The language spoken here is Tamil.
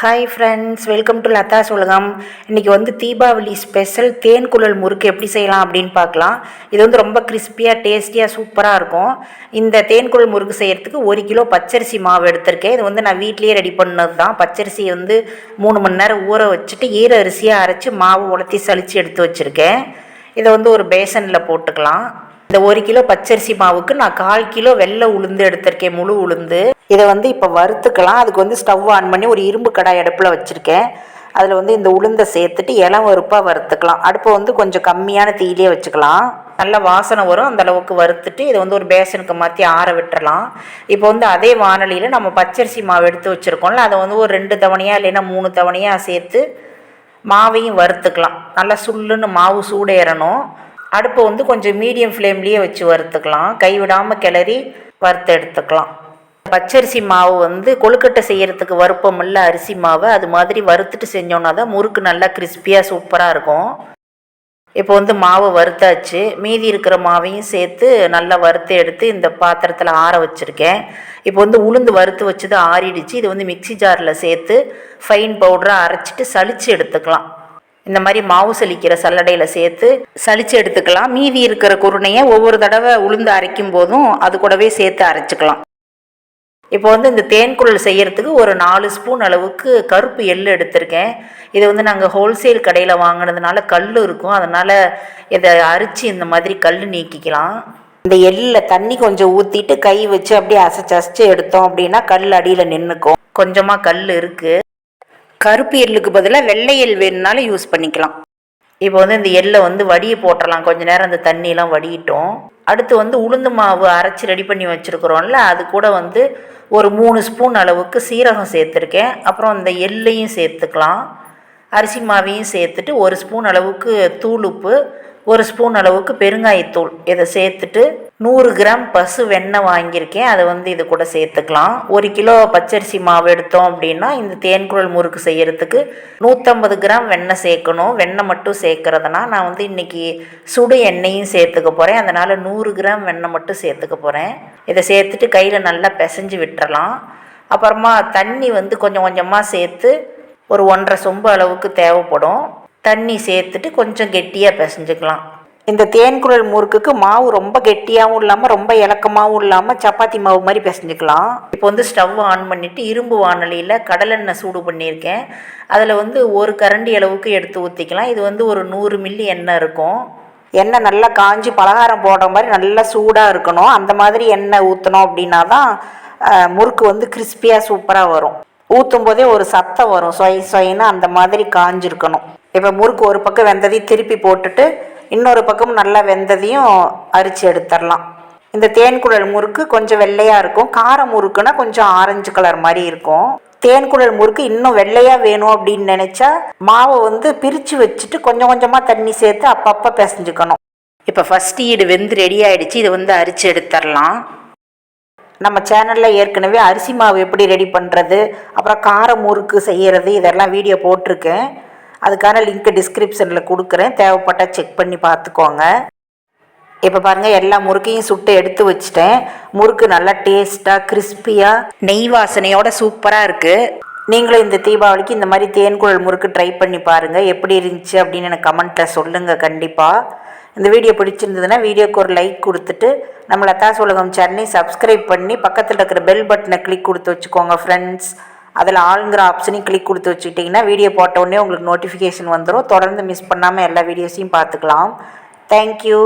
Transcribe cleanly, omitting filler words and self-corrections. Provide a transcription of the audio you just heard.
Hi friends, welcome to Latha Ulagam. இன்றைக்கி வந்து தீபாவளி ஸ்பெஷல் தேன்குழல் முறுக்கு எப்படி செய்யலாம் அப்படின்னு பார்க்கலாம். இது வந்து ரொம்ப கிறிஸ்பியாக டேஸ்டியாக சூப்பராக இருக்கும். இந்த தேன்குழல் முறுக்கு செய்கிறதுக்கு 1 கிலோ பச்சரிசி மாவு எடுத்திருக்கேன். இது வந்து நான் வீட்லேயே ரெடி பண்ணது தான். பச்சரிசி வந்து 3 மணி நேரம் ஊற வச்சுட்டு ஈர அரிசியாக அரைச்சி மாவு உலர்த்தி சளிச்சு எடுத்து வச்சுருக்கேன். இதை வந்து ஒரு பேசனில் போட்டுக்கலாம். இந்த 1 கிலோ பச்சரிசி மாவுக்கு நான் 1/4 கிலோ வெள்ளை உளுந்து எடுத்திருக்கேன், முழு உளுந்து. இதை வந்து இப்போ வறுத்துக்கலாம். அதுக்கு வந்து ஸ்டவ் ஆன் பண்ணி ஒரு இரும்பு கடாய் அடுப்பில் வச்சுருக்கேன். அதில் வந்து இந்த உளுந்தை சேர்த்துட்டு இளம் வறுப்பாக வறுத்துக்கலாம். அடுப்பை வந்து கொஞ்சம் கம்மியான தீயிலே வச்சுக்கலாம். நல்ல வாசனை வரும், அந்தளவுக்கு வறுத்துட்டு இதை வந்து ஒரு பேசனுக்கு மாற்றி ஆற விட்டுறலாம். இப்போ வந்து அதே வானலியில் நம்ம பச்சரிசி மாவு எடுத்து வச்சுருக்கோம்ல, அதை வந்து ஒரு 2 தவணையாக இல்லைன்னா 3 தவணையாக சேர்த்து மாவையும் வறுத்துக்கலாம். நல்லா சுள்ளுன்னு மாவு சூடேறணும். அடுப்பை வந்து கொஞ்சம் மீடியம் ஃப்ளேம்லேயே வச்சு வறுத்துக்கலாம். கைவிடாமல் கிளறி வறுத்து எடுத்துக்கலாம். பச்சரிசி மாவு வந்து கொழுக்கட்டை செய்கிறதுக்கு வறுப்பம் இல்லை அரிசி மாவு, அது மாதிரி வறுத்துட்டு செஞ்சோன்னா தான் முறுக்கு நல்லா கிறிஸ்பியாக சூப்பராக இருக்கும். இப்போ வந்து மாவு வறுத்தாச்சு. மீதி இருக்கிற மாவையும் சேர்த்து நல்லா வறுத்து எடுத்து இந்த பாத்திரத்தில் ஆற வச்சுருக்கேன். இப்போ வந்து உளுந்து வறுத்து வச்சது ஆறிடுச்சு. இது வந்து மிக்சி ஜாரில் சேர்த்து ஃபைன் பவுடராக அரைச்சிட்டு சளிச்சு எடுத்துக்கலாம். இந்த மாதிரி மாவு சலிக்கிற சல்லடையில் சேர்த்து சளிச்சு எடுத்துக்கலாம். மீதி இருக்கிற குருணையை ஒவ்வொரு தடவை உளுந்து அரைக்கும் போதும் அது கூடவே சேர்த்து அரைச்சிக்கலாம். இப்போ வந்து இந்த தேன்குழல் செய்கிறதுக்கு ஒரு 4 ஸ்பூன் அளவுக்கு கருப்பு எள்ளு எடுத்திருக்கேன். இதை வந்து நாங்கள் ஹோல்சேல் கடையில் வாங்கினதுனால கல் இருக்கும், அதனால் இதை அரிச்சு இந்த மாதிரி கல் நீக்கிக்கலாம். இந்த எள்ளில் தண்ணி கொஞ்சம் ஊற்றிட்டு கை வச்சு அப்படியே அசைச்சு எடுத்தோம் அப்படின்னா கல் அடியில் நின்றுக்கும். கொஞ்சமாக கல் இருக்குது. கருப்பு எள்ளுக்கு பதிலாக வெள்ளை எள் வேணுனாலும் யூஸ் பண்ணிக்கலாம். இப்போ வந்து இந்த எள்ளை வந்து வடியை போட்டுடலாம். கொஞ்சம் நேரம் அந்த தண்ணியெலாம் வடியிட்டோம். அடுத்து வந்து உளுந்து மாவு அரைச்சி ரெடி பண்ணி வச்சுருக்குறோம்ல, அது கூட வந்து ஒரு 3 ஸ்பூன் அளவுக்கு சீரகம் சேர்த்துருக்கேன். அப்புறம் இந்த எள்ளையும் சேர்த்துக்கலாம். அரிசி மாவையும் சேர்த்துட்டு 1 ஸ்பூன் அளவுக்கு தூள் உப்பு, 1 ஸ்பூன் அளவுக்கு பெருங்காயத்தூள் இதை சேர்த்துட்டு 100 கிராம் பசு வெண்ணெய் வாங்கியிருக்கேன். அதை வந்து இது கூட சேர்த்துக்கலாம். 1 கிலோ பச்சரிசி மாவு எடுத்தோம் அப்படின்னா இந்த தேன்குழல் முறுக்கு செய்கிறதுக்கு 150 கிராம் வெண்ணெய் சேர்க்கணும். வெண்ணெய் மட்டும் சேர்க்குறதுனா நான் வந்து இன்றைக்கி சுடு எண்ணெயும் சேர்த்துக்க போகிறேன். அதனால் 100 கிராம் வெண்ணெய் மட்டும் சேர்த்துக்க போகிறேன். இதை சேர்த்துட்டு கையில் நல்லா பிசைஞ்சு விட்டுறலாம். அப்புறமா தண்ணி வந்து கொஞ்சம் கொஞ்சமாக சேர்த்து ஒரு 1.5 சொம்பு அளவுக்கு தேவைப்படும். தண்ணி சேர்த்துட்டு கொஞ்சம் கெட்டியாக பிசைஞ்சுக்கலாம். இந்த தேன்குழல் முறுக்குக்கு மாவு ரொம்ப கெட்டியாகவும் இல்லாமல் ரொம்ப இலக்கமாகவும் இல்லாமல் சப்பாத்தி மாவு மாதிரி பிசைஞ்சுக்கலாம். இப்போ வந்து ஸ்டவ் ஆன் பண்ணிவிட்டு இரும்பு வானலியில் கடலெண்ணெய் சூடு பண்ணியிருக்கேன். அதில் வந்து 1 கரண்டி அளவுக்கு எடுத்து ஊற்றிக்கலாம். இது வந்து ஒரு 100 மில்லி எண்ணெய் இருக்கும். எண்ணெய் நல்லா காஞ்சி பலகாரம் போடுற மாதிரி நல்லா சூடாக இருக்கணும். அந்த மாதிரி எண்ணெய் ஊற்றணும் அப்படின்னா தான் முறுக்கு வந்து கிறிஸ்பியாக சூப்பராக வரும். ஊற்றும் போதே ஒரு சத்தம் வரும், சொயின்னு அந்த மாதிரி காஞ்சிருக்கணும். இப்போ முறுக்கு ஒரு பக்கம் வெந்ததையும் திருப்பி போட்டுட்டு இன்னொரு பக்கம் நல்லா வெந்ததையும் அரிச்சு எடுத்துடலாம். இந்த தேன்குழல் முறுக்கு கொஞ்சம் வெள்ளையாக இருக்கும். காரம் முறுக்குன்னா கொஞ்சம் ஆரஞ்சு கலர் மாதிரி இருக்கும். தேன்குழல் முறுக்கு இன்னும் வெள்ளையாக வேணும் அப்படின்னு நினச்சா மாவை வந்து பிரித்து வச்சுட்டு கொஞ்சம் கொஞ்சமாக தண்ணி சேர்த்து அப்பப்போ பிசைஞ்சுக்கணும். இப்போ ஃபஸ்ட் ஈடு வெந்து ரெடி ஆகிடுச்சு. இதை வந்து அரிச்சு எடுத்துடலாம். நம்ம சேனலில் ஏற்கனவே அரிசி மாவு எப்படி ரெடி பண்ணுறது, அப்புறம் கார முறுக்கு செய்கிறது இதெல்லாம் வீடியோ போட்டிருக்கேன். அதுக்கான லிங்க் டிஸ்கிரிப்ஷனில் கொடுக்குறேன், தேவைப்பட்டால் செக் பண்ணி பார்த்துக்கோங்க. இப்போ பாருங்கள், எல்லா முறுக்கையும் சுட்டு எடுத்து வச்சிட்டேன். முறுக்கு நல்லா டேஸ்ட்டாக கிறிஸ்பியாக நெய் வாசனையோட சூப்பராக இருக்குது. நீங்களும் இந்த தீபாவளிக்கு இந்த மாதிரி தேன்குழல் முறுக்கு ட்ரை பண்ணி பாருங்கள். எப்படி இருந்துச்சு அப்படின்னு எனக்கு கமெண்ட்டில் சொல்லுங்கள். கண்டிப்பாக இந்த வீடியோ பிடிச்சிருந்ததுன்னா வீடியோக்கு ஒரு லைக் கொடுத்துட்டு நம்ம லதா உலகம் சேனலை சப்ஸ்கிரைப் பண்ணி பக்கத்தில் இருக்கிற பெல் பட்டனை கிளிக் கொடுத்து வச்சுக்கோங்க ஃப்ரெண்ட்ஸ். அதில் ஆளுங்கிற ஆப்ஷனையும் கிளிக் கொடுத்து வச்சுக்கிட்டிங்கன்னா வீடியோ போட்ட உடனே உங்களுக்கு நோட்டிஃபிகேஷன் வந்துடும். தொடர்ந்து மிஸ் பண்ணாமல் எல்லா வீடியோஸையும் பார்த்துக்கலாம். தேங்க்யூ.